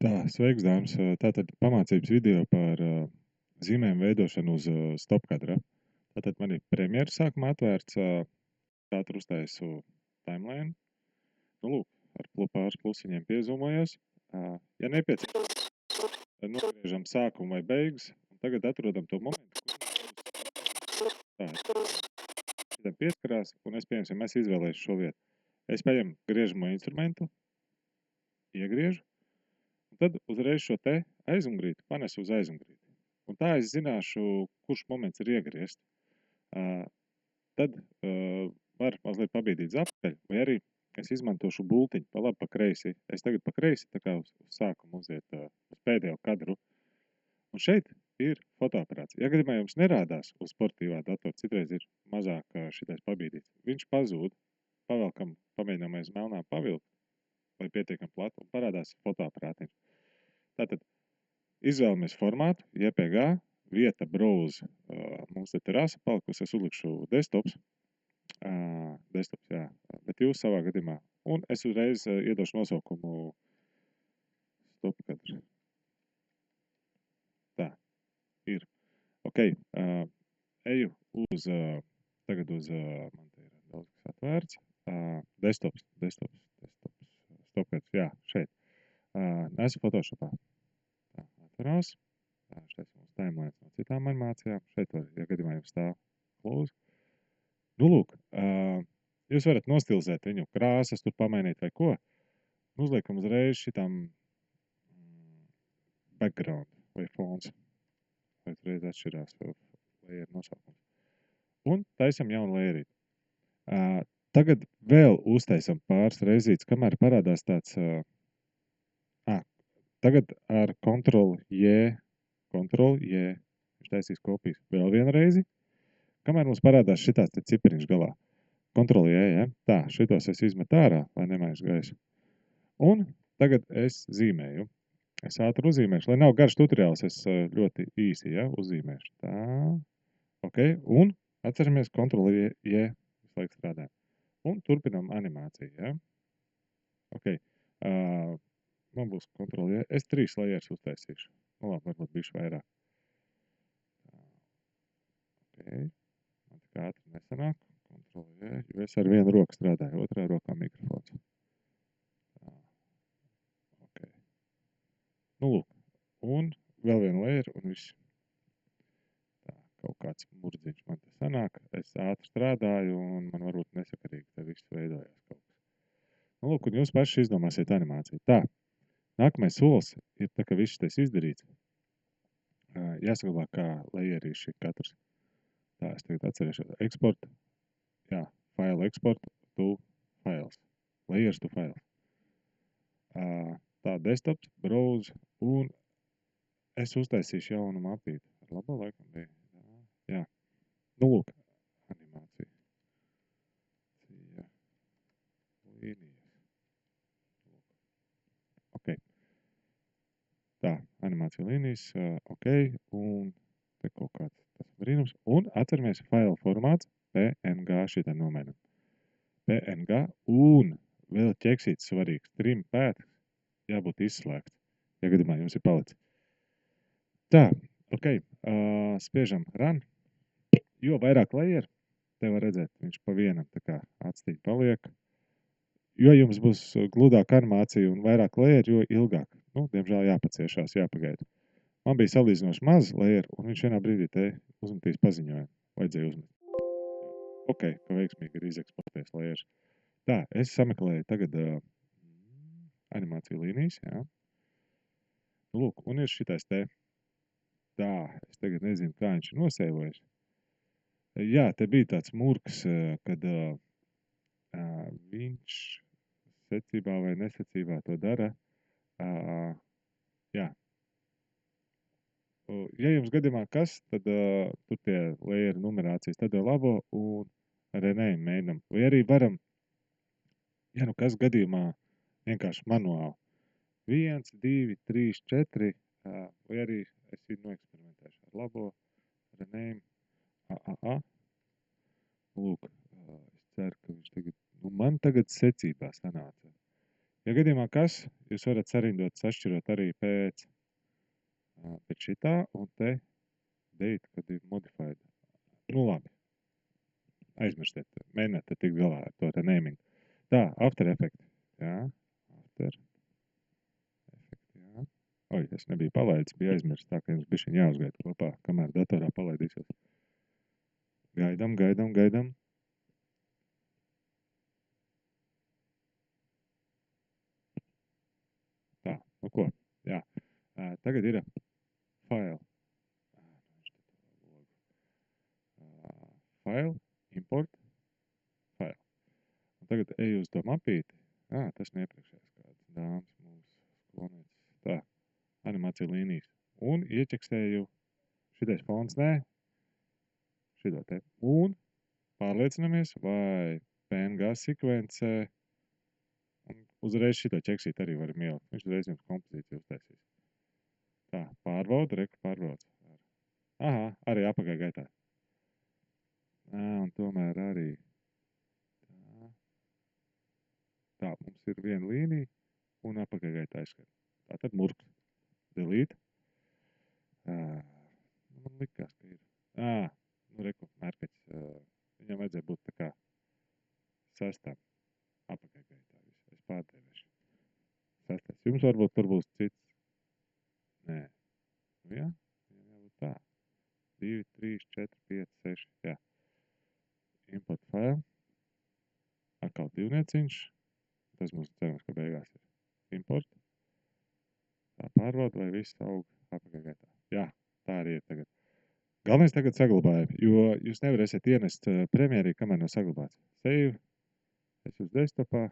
Tā, sveiks, dāmas. Tātad pamācības video par zīmējumu veidošanu uz stopkadra. Tātad man ir premjera sākumā atvērts, tātad uztaisu timeline. Nu, lūk, ar pāris plusiņiem piezūmojos. Ja nepieciešams, tad nogriežam sākumu vai beigas. Un tagad atrodam to momentu, kur tā ir pieskarās, un es, piemēram, es izvēlēšu šo vietu. Es paņemu griežamo instrumentu, iegriežu, un tad uzreiz šo te aizmugurīti panesu uz aizmugurīti. Un tā es zināšu, kurš moments ir iegriezt. Tad var mazliet pabīdīt zapakaļ, vai arī es izmantošu bultiņu pa labi, pa kreisi. Es tagad pa kreisi tā kā uz sākumu uziet uz pēdējo kadru. Un šeit ir fotoaparāts. Ja gadījumā jums nerādās uz sportīvā datora, citreiz ir mazāk šitais pabīdīts. Viņš pazūd, pavelkam, pamēģinām aiz melnā pavilkt, lai pietiekam platu, un parādās fotoaparātiņš. Tātad izvēlamies formātu, JPG, vieta, browse, mums te terasa palikusi, es uzlikšu desktops, jā, bet jūs savā gadījumā, un es uzreiz iedošu nosaukumu stopkadrs. Tā, ir. Ok, eju uz, tagad uz, man te ir daudz kas atvērts, desktops, stopkadrs, jā, šeit. Nesu Photoshopā. Tā, atverās. Šeit mums timelines no citām animācijām. Šeit var, ja gadījumā jums stāv close. Nu, lūk, jūs varat nostilizēt viņu krāsas, tur pamainīt vai ko. Uzliekam uzreiz šitam background vai fons. Vai uzreiz atšķirās layer nosaukums. Un taisam jaunu layerīti. Tagad vēl uztaisam pāris reizītes, kamēr parādās tāds... Tagad ar Ctrl-J, viņš taisīs kopijas vēl vienu reizi, kamēr mums parādās šitās te cipariņš galā. Ctrl-J, ja? Tā, šitos es izmetu ārā, lai nemaiž gaisu. Un tagad es zīmēju. Es ātri uzzīmēšu, lai nav garš tutoriāls, es ļoti īsi, ja, uzzīmēšu. Tā, ok, un atceramies Ctrl-J, visu laiku strādājam. Un turpinam animāciju, ja. Ok, man būs Ctrl-J. Es 3 layers uztaisīšu. Nu, labi, varbūt bišķi vairāk. Ok. Man tik ātri nesanāk. Ctrl-J, jo es ar vienu roku strādāju, otrā rokā mikrofons. Tā. Ok. Nu, lūk. Un vēl vienu layer, un viss. Tā, kaut kāds murdziņš man te sanāk. Es ātri strādāju, un man varbūt nesakarīgi te viss veidojās kaut kas. Nu, lūk, un jūs paši izdomāsiet animāciju. Tā. Nākamais solis ir tā, ka viss šitais izdarīts. Jāsaglabā, kā layerīši katrs. Tā, es tagad atcerēšu. Export, jā, file export to files. Layers to files. Tā, desktops, browse, un es uztaisīšu jaunu mapīti. Ar labo laikam bija. Jā. Nu, lūk, animācija. Līnijas. Ok. Tā, animācija līnijas, ok, un te kaut kāds tas brīnums. Un atceramies file formāts PNG šitā nomēnam. PNG un vēl ķeksīts svarīgs. Trim path jābūt izslēgts, ja gadījumā jums ir palicis. Tā, ok, spiežam run. Jo vairāk layer, te var redzēt, viņš pa vienam tā kā atstīt paliek. Jo jums būs gludāka animācija un vairāk layer, jo ilgāk. Nu, diemžēl jāpaciešās, jāpagaida. Man bija salīdzinoši maz layer, un viņš vienā brīdī te uzmetīs paziņojumu. Vajadzēja uzmet. Ok, ka veiksmīgi ir izeksportēs layers. Tā, es sameklēju tagad animāciju līnijas, jā. Nu, lūk, un ir šitais te. Tā, es tagad nezinu, kā viņš ir nosēvojis. Jā, te bija tāds murks, kad viņš secībā vai nesecībā to dara. Jā. Ja jums gadījumā kas, tad tur tie layer numerācijas, tad labo un rename mēģinam. Vai arī varam, ja nu kas gadījumā vienkārši manuāli. 1, 2, 3, 4, vai arī es noeksperimentēšu ar labo rename. Lūk, es ceru, ka viņš tagad, nu man tagad secībā sanāca. Ja gadījumā kas, jūs varat sarindot, sašķirot arī pēc šitā un te date, kad ir modified. Nu labi, aizmirstiet, mēģiniet te tikt galā ar to te naming. Tā, After Effect. Jā, After Effect, jā. Oi, es nebiju palaidis, bija aizmirst, tā ka jums bišķiņ jāuzgaida kopā, kamēr datorā palaidīsies. Gaidam. Tā, nu ko, jā. Tagad ir file. File, import, file. Un tagad eju uz to mapīti. Tas neiepriekšējais kāds dāmas mūsu skolniecis. Tā, animācija līnijas. Un ieķeksēju šitais fons, nē, šito te. Un pārliecinamies, vai PNG sekvencē, un uzreiz šito ķeksīt arī varam ielikt. Viņš uzreiz jums kompozīciju uztaisīs. Tā, pārbauda, pārbauda. Aha, arī apakā gaitā. Un tomēr arī tā, mums ir viena līnija un apakā gaitā aizskat. Tātad murks. Delete. Man likās, ka ir. Nu reku, mērkaķis. Viņam vajadzēja būt tā kā sastam. Apakā gaitā. Es pārdēvēšu. Sastais. Jums varbūt tur būs cits. Nē. Nu jā. Jābūt tā. 2, 3, 4, 5, 6. Jā. Import file. Atkal divnieciņš. Tas mums cerams, ka beigās ir import. Tā pārbauda, vai viss aug apakā gaitā. Jā, tā arī ir tagad. Galvenais tagad saglabājam, jo jūs nevarēsiet ienest Premierī, kamēr nav saglabāts. Save. Es uz desktopā.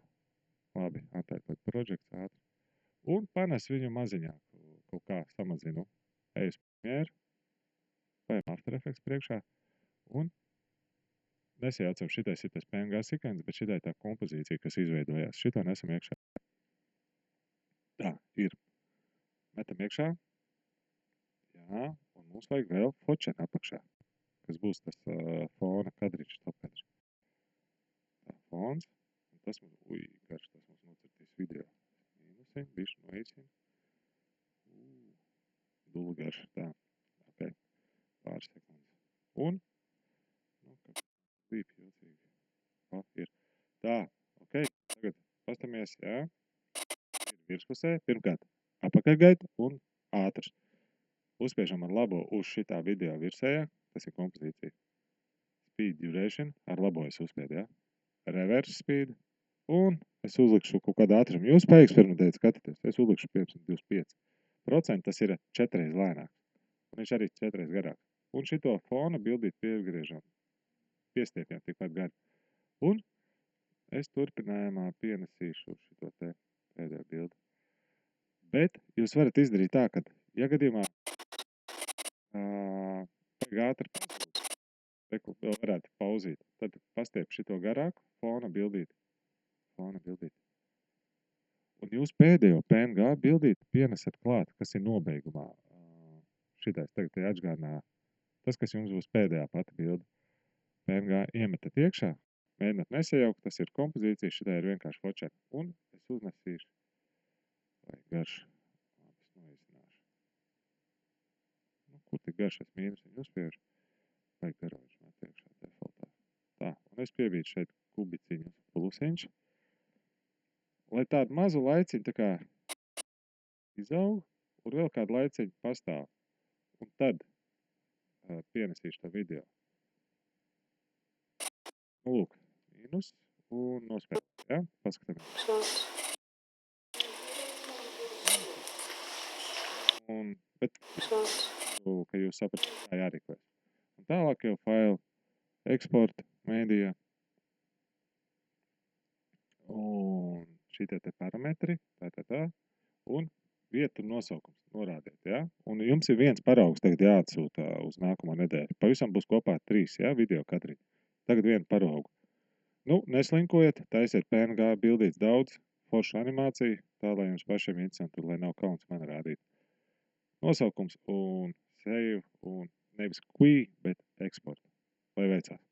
Labi, attēlot projekts ātri. Un panes viņu maziņā. Kaut kā samazinu. Eju uz Premieru. Paim After Effects priekšā. Un nesajaucam šitais PNG sekvences, bet šitai tā kompozīcija, kas izveidojās. Šito nesam iekšā. Tā, ir. Metam iekšā. Jā, un mums vajag vēl fočenu apakšā, kas būs tas fona kadriņš, topkadriņš. Tā, fons. Un tas mums, garš, tas mums nocirtīs video. Mīnusi, bišķi noīsina. Dulu garš, tā. Ok, pāris sekundes. Un, nu, kā līp jūtīgi. Ir. Tā, ok, tagad pastamies, jā. Ir virspusē, pirmkārt, apakaļgaita un ātrs. Uzspiežam ar labo uz šitā video virsējā, tas ir kompozīcija. Speed duration, ar labo es uzspiedu, ja? Reverse speed, un es uzlikšu kaut kādu ātrumu. Jūs paeksperimentēt, skatieties, es uzlikšu 25%, tas ir 4 reiz lēnāk, un viņš arī 4 reiz garāk. Un šito fona bildīt piegriežam, piestiepjam tikpat gari. Un es turpinājumā pienesīšu šito te pēdējo bildi. Bet jūs varat izdarīt tā, ka, ja gadījumā vajag ātri pauzīt, reku vēl varētu pauzīt, tad pastiep šito garāku, fona bildīt. Un jūs pēdējo PNG bildīt pienesat klāt, kas ir nobeigumā. Šitais tagad ir atžgādinā, tas, kas jums būs pēdējā pati bilde. PNG iemetat iekšā, mēģināt nesajaukt, tas ir kompozīcija, šitai ir vienkārši fočena. Un es uznesīšu, vai garš, es noizināšu. Nu, kur tik garš es mīnusiņu uzspiežu, vai garoņš met iekšā defaultā. Tā, un es piebītu šeit kubiciņu plusiņš. Lai tādu mazu laiciņu tā kā izaug, un vēl kādu laiciņu pastāv. Un tad pienesīšu to video. Nu, lūk, mīnus un nospēlēt, ja? Paskatāmies. Un, bet, ka jūs sapratāt, tā jārīkojas. Un tālāk jau file, export, media. Un šitie te parametri, tā. Un vietu nosaukums norādiet, ja? Un jums ir viens paraugs tagad jāatsūta uz nākamo nedēļu. Pavisam būs kopā 3, ja? Video kadriņi. Tagad vienu paraugu. Nu, neslinkojiet, taisiet PNG bildīts daudz, foršu animāciju, tā, lai jums pašiem interesanti, lai nav kauns man rādīt. Nosaukums un save un nevis qui, bet export. Lai veicās.